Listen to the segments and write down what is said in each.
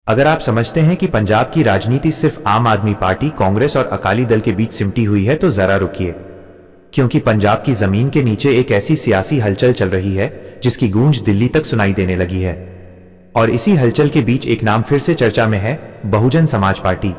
अगर आप समझते हैं कि पंजाब की राजनीति सिर्फ आम आदमी पार्टी, कांग्रेस और अकाली दल के बीच सिमटी हुई है तो जरा रुकिए, क्योंकि पंजाब की जमीन के नीचे एक ऐसी सियासी हलचल चल रही है जिसकी गूंज दिल्ली तक सुनाई देने लगी है। और इसी हलचल के बीच एक नाम फिर से चर्चा में है, बहुजन समाज पार्टी।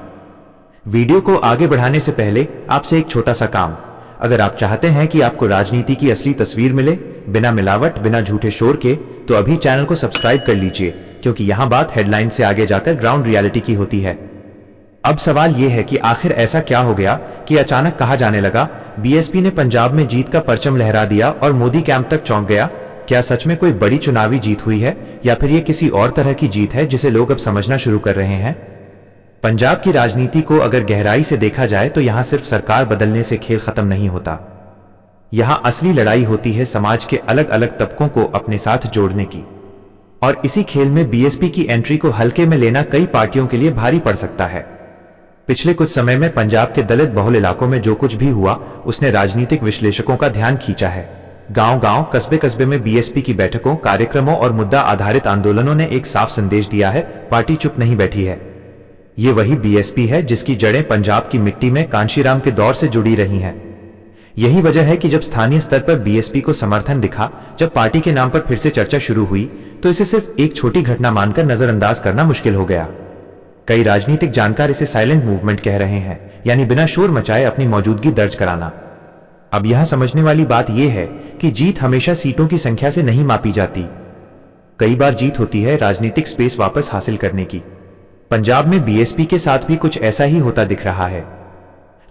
वीडियो को आगे बढ़ाने से पहले आपसे एक छोटा सा काम। अगर आप चाहते हैं कि आपको राजनीति की असली तस्वीर मिले, बिना मिलावट, बिना झूठे शोर के, तो अभी चैनल को सब्सक्राइब कर लीजिए, क्योंकि यहां बात हेडलाइन से आगे जाकर ग्राउंड रियलिटी की होती है। अब सवाल यह है कि आखिर ऐसा क्या हो गया कि अचानक कहा जाने लगा बीएसपी ने पंजाब में जीत का परचम लहरा दिया और मोदी कैंप तक चौंक गया। क्या सच में कोई बड़ी चुनावी जीत हुई है, या फिर यह किसी और तरह की जीत है जिसे लोग अब समझना शुरू कर रहे हैं? पंजाब की राजनीति को अगर गहराई से देखा जाए तो यहां सिर्फ सरकार बदलने से खेल खत्म नहीं होता। यहां असली लड़ाई होती है समाज के अलग अलग तबकों को अपने साथ जोड़ने की। और इसी खेल में बीएसपी की एंट्री को हल्के में लेना कई पार्टियों के लिए भारी पड़ सकता है। पिछले कुछ समय में पंजाब के दलित बहुल इलाकों में जो कुछ भी हुआ, उसने राजनीतिक विश्लेषकों का ध्यान खींचा है। गांव-गांव, कस्बे-कस्बे में बीएसपी की बैठकों, कार्यक्रमों और मुद्दा आधारित आंदोलनों ने एक साफ संदेश दिया है, पार्टी चुप नहीं बैठी है। ये वही बीएसपी है जिसकी जड़ें पंजाब की मिट्टी में कांशीराम के दौर से जुड़ी रही हैं। यही वजह है कि जब स्थानीय स्तर पर बीएसपी को समर्थन दिखा, जब पार्टी के नाम पर फिर से चर्चा शुरू हुई, तो इसे सिर्फ एक छोटी घटना मानकर नजरअंदाज करना मुश्किल हो गया। कई राजनीतिक जानकार इसे साइलेंट मूवमेंट कह रहे हैं, यानी बिना शोर मचाए अपनी मौजूदगी दर्ज कराना। अब यहां समझने वाली बात यह है कि जीत हमेशा सीटों की संख्या से नहीं मापी जाती। कई बार जीत होती है राजनीतिक स्पेस वापस हासिल करने की। पंजाब में बीएसपी के साथ भी कुछ ऐसा ही होता दिख रहा है।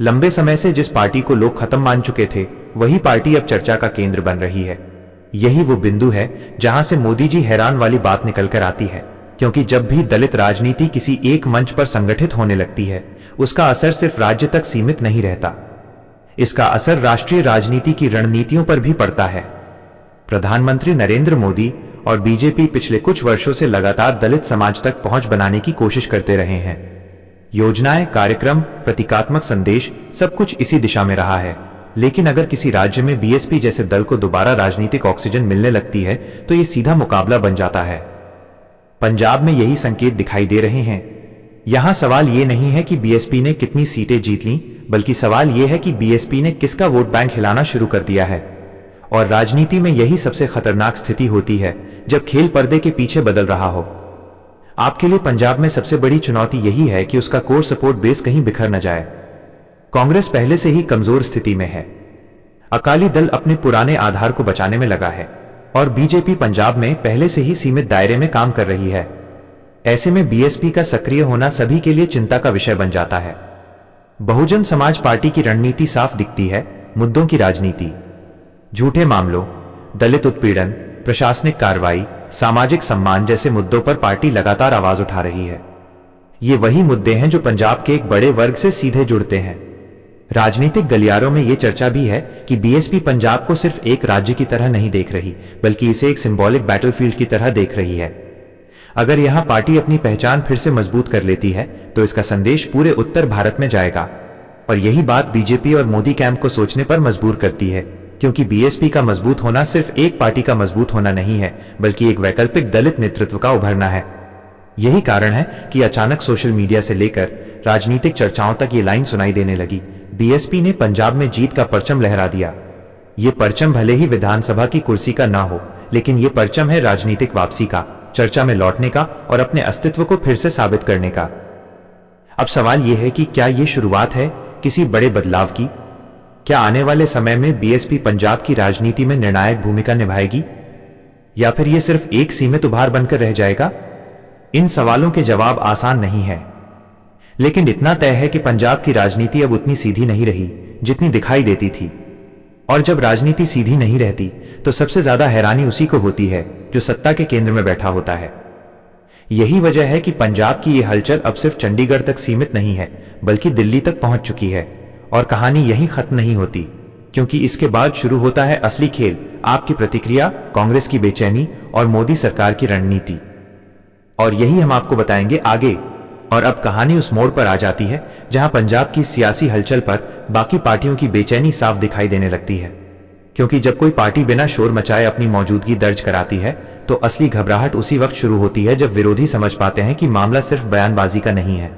लंबे समय से जिस पार्टी को लोग खत्म मान चुके थे, वही पार्टी अब चर्चा का केंद्र बन रही है। यही वो बिंदु है जहां से मोदी जी हैरान वाली बात निकलकर आती है, क्योंकि जब भी दलित राजनीति किसी एक मंच पर संगठित होने लगती है, उसका असर सिर्फ राज्य तक सीमित नहीं रहता। इसका असर राष्ट्रीय राजनीति की रणनीतियों पर भी पड़ता है। प्रधानमंत्री नरेंद्र मोदी और बीजेपी पिछले कुछ वर्षों से लगातार दलित समाज तक पहुंच बनाने की कोशिश करते रहे हैं। योजनाएं, कार्यक्रम, प्रतीकात्मक संदेश, सब कुछ इसी दिशा में रहा है। लेकिन अगर किसी राज्य में बीएसपी जैसे दल को दोबारा राजनीतिक ऑक्सीजन मिलने लगती है, तो ये सीधा मुकाबला बन जाता है। पंजाब में यही संकेत दिखाई दे रहे हैं। यहां सवाल ये नहीं है कि बीएसपी ने कितनी सीटें जीत लीं, बल्कि सवाल यह है कि बीएसपी ने किसका वोट बैंक हिलाना शुरू कर दिया है। और राजनीति में यही सबसे खतरनाक स्थिति होती है, जब खेल पर्दे के पीछे बदल रहा हो। आपके लिए पंजाब में सबसे बड़ी चुनौती यही है कि उसका कोर सपोर्ट बेस कहीं बिखर न जाए। कांग्रेस पहले से ही कमजोर स्थिति में है, अकाली दल अपने पुराने आधार को बचाने में लगा है, और बीजेपी पंजाब में पहले से ही सीमित दायरे में काम कर रही है। ऐसे में बीएसपी का सक्रिय होना सभी के लिए चिंता का विषय बन जाता है। बहुजन समाज पार्टी की रणनीति साफ दिखती है, मुद्दों की राजनीति। झूठे मामलों, दलित उत्पीड़न, प्रशासनिक कार्रवाई, सामाजिक सम्मान जैसे मुद्दों पर पार्टी लगातार आवाज उठा रही है। ये वही मुद्दे हैं जो पंजाब के एक बड़े वर्ग से सीधे जुड़ते हैं। राजनीतिक गलियारों में यह चर्चा भी है कि बीएसपी पंजाब को सिर्फ एक राज्य की तरह नहीं देख रही, बल्कि इसे एक सिंबॉलिक बैटलफील्ड की तरह देख रही है। अगर यहां पार्टी अपनी पहचान फिर से मजबूत कर लेती है, तो इसका संदेश पूरे उत्तर भारत में जाएगा। और यही बात बीजेपी और मोदी कैंप को सोचने पर मजबूर करती है, क्योंकि बीएसपी का मजबूत होना सिर्फ एक पार्टी का मजबूत होना नहीं है, बल्कि एक वैकल्पिक दलित नेतृत्व का उभरना है। यही कारण है कि अचानक सोशल मीडिया से लेकर राजनीतिक चर्चाओं तक ये लाइन सुनाई देने लगी, बीएसपी ने पंजाब में जीत का परचम लहरा दिया। ये परचम भले ही विधानसभा की कुर्सी का ना हो, लेकिन ये परचम है राजनीतिक वापसी का, चर्चा में लौटने का और अपने अस्तित्व को फिर से साबित करने का। अब सवाल यह है कि क्या ये शुरुआत है किसी बड़े बदलाव की? क्या आने वाले समय में बीएसपी पंजाब की राजनीति में निर्णायक भूमिका निभाएगी, या फिर यह सिर्फ एक सीमित उभार बनकर रह जाएगा? इन सवालों के जवाब आसान नहीं है, लेकिन इतना तय है कि पंजाब की राजनीति अब उतनी सीधी नहीं रही जितनी दिखाई देती थी। और जब राजनीति सीधी नहीं रहती, तो सबसे ज्यादा हैरानी उसी को होती है जो सत्ता के केंद्र में बैठा होता है। यही वजह है कि पंजाब की यह हलचल अब सिर्फ चंडीगढ़ तक सीमित नहीं है, बल्कि दिल्ली तक पहुंच चुकी है। और कहानी यहीं खत्म नहीं होती, क्योंकि इसके बाद शुरू होता है असली खेल, आपकी प्रतिक्रिया, कांग्रेस की बेचैनी और मोदी सरकार की रणनीति। और यही हम आपको बताएंगे आगे। और अब कहानी उस मोड़ पर आ जाती है जहां पंजाब की सियासी हलचल पर बाकी पार्टियों की बेचैनी साफ दिखाई देने लगती है। क्योंकि जब कोई पार्टी बिना शोर मचाए अपनी मौजूदगी दर्ज कराती है, तो असली घबराहट उसी वक्त शुरू होती है जब विरोधी समझ पाते हैं कि मामला सिर्फ बयानबाजी का नहीं है।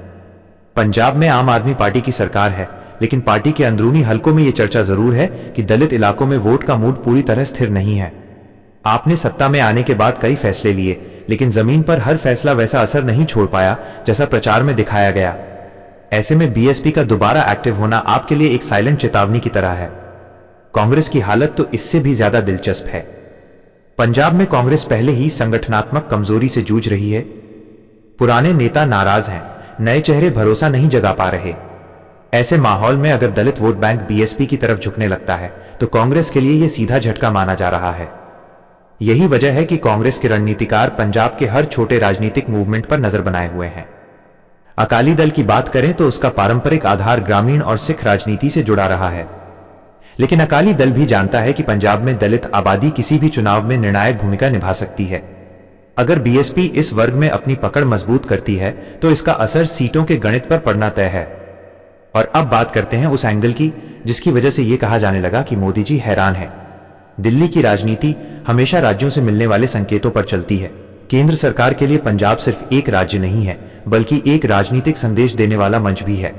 पंजाब में आम आदमी पार्टी की सरकार है, लेकिन पार्टी के अंदरूनी हलकों में यह चर्चा जरूर है कि दलित इलाकों में वोट का मूड पूरी तरह स्थिर नहीं है। आपने सत्ता में आने के बाद कई फैसले लिए, लेकिन जमीन पर हर फैसला वैसा असर नहीं छोड़ पाया जैसा प्रचार में दिखाया गया। ऐसे में बीएसपी का दोबारा एक्टिव होना आपके लिए एक साइलेंट चेतावनी की तरह है। कांग्रेस की हालत तो इससे भी ज्यादा दिलचस्प है। पंजाब में कांग्रेस पहले ही संगठनात्मक कमजोरी से जूझ रही है। पुराने नेता नाराज हैं, नए चेहरे भरोसा नहीं जगा पा रहे। ऐसे माहौल में अगर दलित वोट बैंक बीएसपी की तरफ झुकने लगता है तो कांग्रेस के लिए यह सीधा झटका माना जा रहा है। यही वजह है कि कांग्रेस के रणनीतिकार पंजाब के हर छोटे राजनीतिक मूवमेंट पर नजर बनाए हुए हैं। अकाली दल की बात करें तो उसका पारंपरिक आधार ग्रामीण और सिख राजनीति से जुड़ा रहा है, लेकिन अकाली दल भी जानता है कि पंजाब में दलित आबादी किसी भी चुनाव में निर्णायक भूमिका निभा सकती है। अगर बीएसपी इस वर्ग में अपनी पकड़ मजबूत करती है तो इसका असर सीटों के गणित पर पड़ना तय है। और अब बात करते हैं उस एंगल की जिसकी वजह से यह कहा जाने लगा कि मोदी जी हैरान है। दिल्ली की राजनीति हमेशा राज्यों से मिलने वाले संकेतों पर चलती है। केंद्र सरकार के लिए पंजाब सिर्फ एक राज्य नहीं है, बल्कि एक राजनीतिक संदेश देने वाला मंच भी है।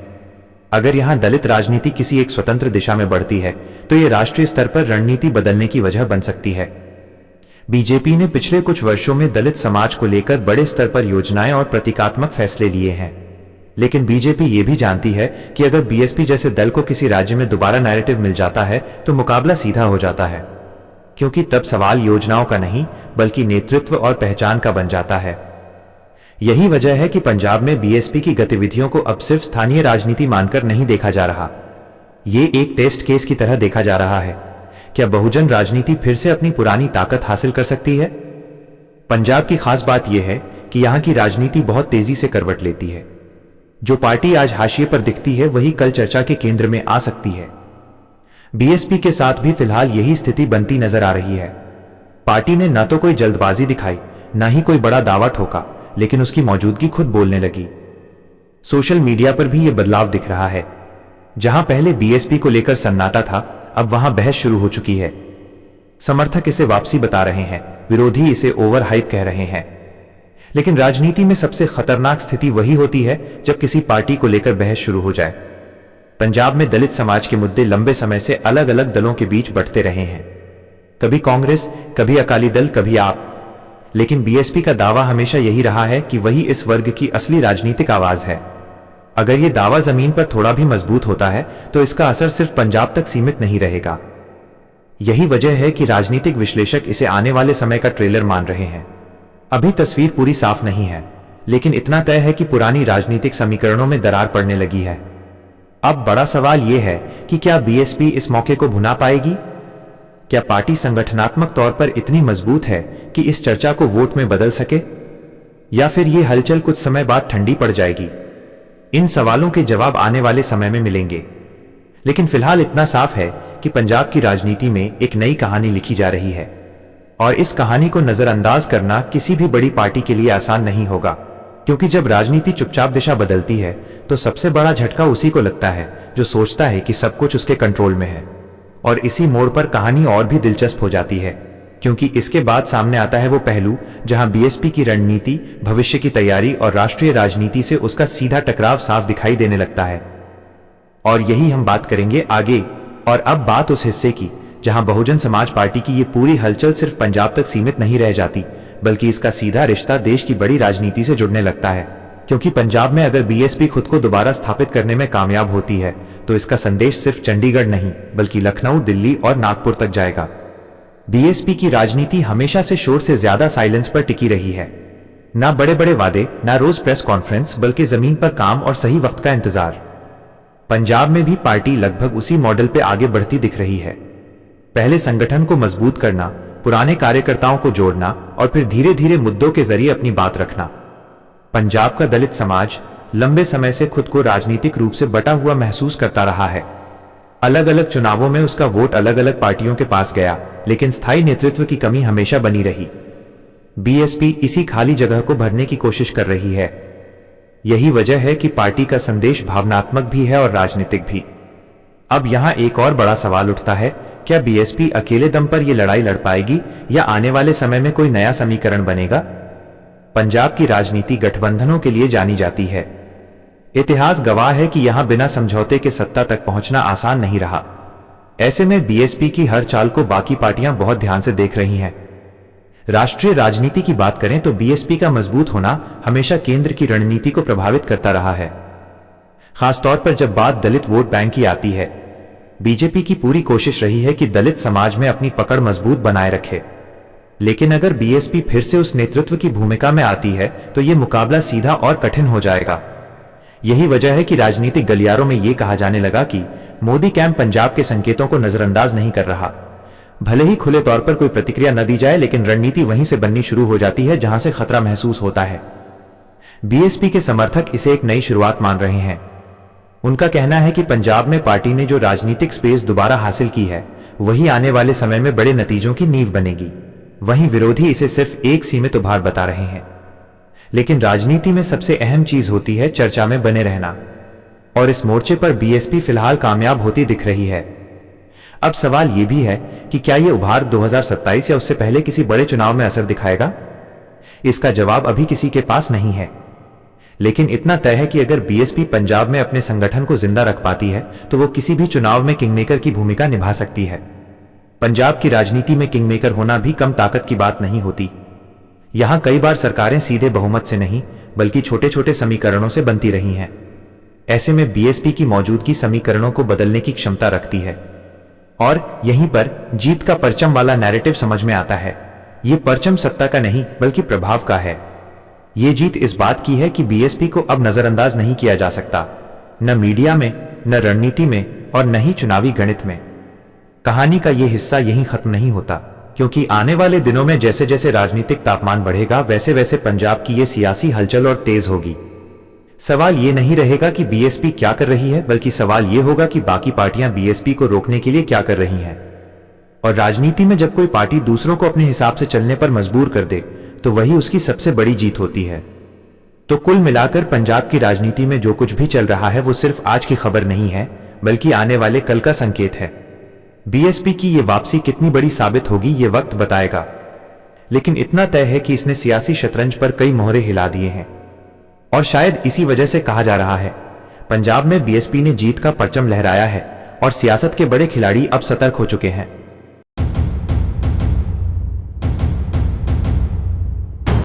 अगर यहां दलित राजनीति किसी एक स्वतंत्र दिशा में बढ़ती है तो यह राष्ट्रीय स्तर पर रणनीति बदलने की वजह बन सकती है। बीजेपी ने पिछले कुछ वर्षों में दलित समाज को लेकर बड़े स्तर पर योजनाएं और प्रतीकात्मक फैसले लिए हैं, लेकिन बीजेपी ये भी जानती है कि अगर बीएसपी जैसे दल को किसी राज्य में दोबारा नैरेटिव मिल जाता है तो मुकाबला सीधा हो जाता है, क्योंकि तब सवाल योजनाओं का नहीं बल्कि नेतृत्व और पहचान का बन जाता है। यही वजह है कि पंजाब में बीएसपी की गतिविधियों को अब सिर्फ स्थानीय राजनीति मानकर नहीं देखा जा रहा, ये एक टेस्ट केस की तरह देखा जा रहा है। क्या बहुजन राजनीति फिर से अपनी पुरानी ताकत हासिल कर सकती है? पंजाब की खास बात यह है कि यहां की राजनीति बहुत तेजी से करवट लेती है। जो पार्टी आज हाशिए पर दिखती है वही कल चर्चा के केंद्र में आ सकती है। बीएसपी के साथ भी फिलहाल यही स्थिति बनती नजर आ रही है। पार्टी ने न तो कोई जल्दबाजी दिखाई, न ही कोई बड़ा दावा ठोका, लेकिन उसकी मौजूदगी खुद बोलने लगी। सोशल मीडिया पर भी यह बदलाव दिख रहा है। जहां पहले बीएसपी को लेकर सन्नाटा था, अब वहां बहस शुरू हो चुकी है। समर्थक इसे वापसी बता रहे हैं, विरोधी इसे ओवर हाइप कह रहे हैं। लेकिन राजनीति में सबसे खतरनाक स्थिति वही होती है जब किसी पार्टी को लेकर बहस शुरू हो जाए। पंजाब में दलित समाज के मुद्दे लंबे समय से अलग अलग दलों के बीच बढ़ते रहे हैं, कभी कांग्रेस, कभी अकाली दल, कभी आप। लेकिन बीएसपी का दावा हमेशा यही रहा है कि वही इस वर्ग की असली राजनीतिक आवाज है। अगर यह दावा जमीन पर थोड़ा भी मजबूत होता है तो इसका असर सिर्फ पंजाब तक सीमित नहीं रहेगा। यही वजह है कि राजनीतिक विश्लेषक इसे आने वाले समय का ट्रेलर मान रहे हैं। अभी तस्वीर पूरी साफ नहीं है, लेकिन इतना तय है कि पुरानी राजनीतिक समीकरणों में दरार पड़ने लगी है। अब बड़ा सवाल यह है कि क्या बीएसपी इस मौके को भुना पाएगी? क्या पार्टी संगठनात्मक तौर पर इतनी मजबूत है कि इस चर्चा को वोट में बदल सके, या फिर यह हलचल कुछ समय बाद ठंडी पड़ जाएगी? इन सवालों के जवाब आने वाले समय में मिलेंगे। लेकिन फिलहाल इतना साफ है कि पंजाब की राजनीति में एक नई कहानी लिखी जा रही है, और इस कहानी को नजरअंदाज करना किसी भी बड़ी पार्टी के लिए आसान नहीं होगा, क्योंकि जब राजनीति चुपचाप दिशा बदलती है तो सबसे बड़ा झटका उसी को लगता है जो सोचता है कि सब कुछ उसके कंट्रोल में है। और इसी मोड़ पर कहानी और भी दिलचस्प हो जाती है, क्योंकि इसके बाद सामने आता है वो पहलू जहां बीएसपी की रणनीति, भविष्य की तैयारी और राष्ट्रीय राजनीति से उसका सीधा टकराव साफ दिखाई देने लगता है। और यही हम बात करेंगे आगे। और अब बात उस हिस्से की जहां बहुजन समाज पार्टी की ये पूरी हलचल सिर्फ पंजाब तक सीमित नहीं रह जाती, बल्कि इसका सीधा रिश्ता देश की बड़ी राजनीति से जुड़ने लगता है। क्योंकि पंजाब में अगर बीएसपी खुद को दोबारा स्थापित करने में कामयाब होती है तो इसका संदेश सिर्फ चंडीगढ़ नहीं बल्कि लखनऊ, दिल्ली और नागपुर तक जाएगा। बीएसपी की राजनीति हमेशा से शोर से ज्यादा साइलेंस पर टिकी रही है। ना बड़े बड़े वादे, ना रोज प्रेस कॉन्फ्रेंस, बल्कि जमीन पर काम और सही वक्त का इंतजार। पंजाब में भी पार्टी लगभग उसी मॉडल पे आगे बढ़ती दिख रही है। पहले संगठन को मजबूत करना, पुराने कार्यकर्ताओं को जोड़ना और फिर धीरे धीरे मुद्दों के जरिए अपनी बात रखना। पंजाब का दलित समाज लंबे समय से खुद को राजनीतिक रूप से बटा हुआ महसूस करता रहा है। अलग अलग चुनावों में उसका वोट अलग अलग पार्टियों के पास गया, लेकिन स्थायी नेतृत्व की कमी हमेशा बनी रही। बीएसपी इसी खाली जगह को भरने की कोशिश कर रही है। यही वजह है कि पार्टी का संदेश भावनात्मक भी है और राजनीतिक भी। अब यहां एक और बड़ा सवाल उठता है क्या बीएसपी अकेले दम पर यह लड़ाई लड़ पाएगी या आने वाले समय में कोई नया समीकरण बनेगा? पंजाब की राजनीति गठबंधनों के लिए जानी जाती है। इतिहास गवाह है कि यहां बिना समझौते के सत्ता तक पहुंचना आसान नहीं रहा। ऐसे में बीएसपी की हर चाल को बाकी पार्टियां बहुत ध्यान से देख रही हैं। राष्ट्रीय राजनीति की बात करें तो बीएसपी का मजबूत होना हमेशा केंद्र की रणनीति को प्रभावित करता रहा है, खासतौर पर जब बात दलित वोट बैंक की आती है। बीजेपी की पूरी कोशिश रही है कि दलित समाज में अपनी पकड़ मजबूत बनाए रखे, लेकिन अगर बीएसपी फिर से उस नेतृत्व की भूमिका में आती है तो यह मुकाबला सीधा और कठिन हो जाएगा। यही वजह है कि राजनीतिक गलियारों में यह कहा जाने लगा कि मोदी कैंप पंजाब के संकेतों को नजरअंदाज नहीं कर रहा। भले ही खुले तौर पर कोई प्रतिक्रिया न दी जाए, लेकिन रणनीति वहीं से बननी शुरू हो जाती है जहां से खतरा महसूस होता है। बीएसपी के समर्थक इसे एक नई शुरुआत मान रहे हैं। उनका कहना है कि पंजाब में पार्टी ने जो राजनीतिक स्पेस दोबारा हासिल की है वही आने वाले समय में बड़े नतीजों की नींव बनेगी। वहीं विरोधी इसे सिर्फ एक सीमित उभार बता रहे हैं। लेकिन राजनीति में सबसे अहम चीज होती है चर्चा में बने रहना, और इस मोर्चे पर बीएसपी फिलहाल कामयाब होती दिख रही है। अब सवाल यह भी है कि क्या यह उभार 2027 या उससे पहले किसी बड़े चुनाव में असर दिखाएगा? इसका जवाब अभी किसी के पास नहीं है, लेकिन इतना तय है कि अगर बीएसपी पंजाब में अपने संगठन को जिंदा रख पाती है तो वो किसी भी चुनाव में किंगमेकर की भूमिका निभा सकती है। पंजाब की राजनीति में किंगमेकर होना भी कम ताकत की बात नहीं होती। यहां कई बार सरकारें सीधे बहुमत से नहीं बल्कि छोटे छोटे समीकरणों से बनती रही हैं। ऐसे में बीएसपी की मौजूदगी समीकरणों को बदलने की क्षमता रखती है, और यहीं पर जीत का परचम वाला नैरेटिव समझ में आता है। यह परचम सत्ता का नहीं बल्कि प्रभाव का है। यह जीत इस बात की है कि बीएसपी को अब नजरअंदाज नहीं किया जा सकता, न मीडिया में, न रणनीति में, और न ही चुनावी गणित में। कहानी का यह हिस्सा यहीं खत्म नहीं होता, क्योंकि आने वाले दिनों में जैसे जैसे राजनीतिक तापमान बढ़ेगा वैसे वैसे पंजाब की यह सियासी हलचल और तेज होगी। सवाल यह नहीं रहेगा कि बीएसपी क्या कर रही है, बल्कि सवाल यह होगा कि बाकी पार्टियां बीएसपी को रोकने के लिए क्या कर रही हैं। और राजनीति में जब कोई पार्टी दूसरों को अपने हिसाब से चलने पर मजबूर कर दे तो वही उसकी सबसे बड़ी जीत होती है। तो कुल मिलाकर पंजाब की राजनीति में जो कुछ भी चल रहा है वो सिर्फ आज की खबर नहीं है, बल्कि आने वाले कल का संकेत है। बीएसपी की ये वापसी कितनी बड़ी साबित होगी ये वक्त बताएगा, लेकिन इतना तय है कि इसने सियासी शतरंज पर कई मोहरे हिला दिए हैं। और शायद इसी वजह से कहा जा रहा है पंजाब में बीएसपी ने जीत का परचम लहराया है और सियासत के बड़े खिलाड़ी अब सतर्क हो चुके हैं।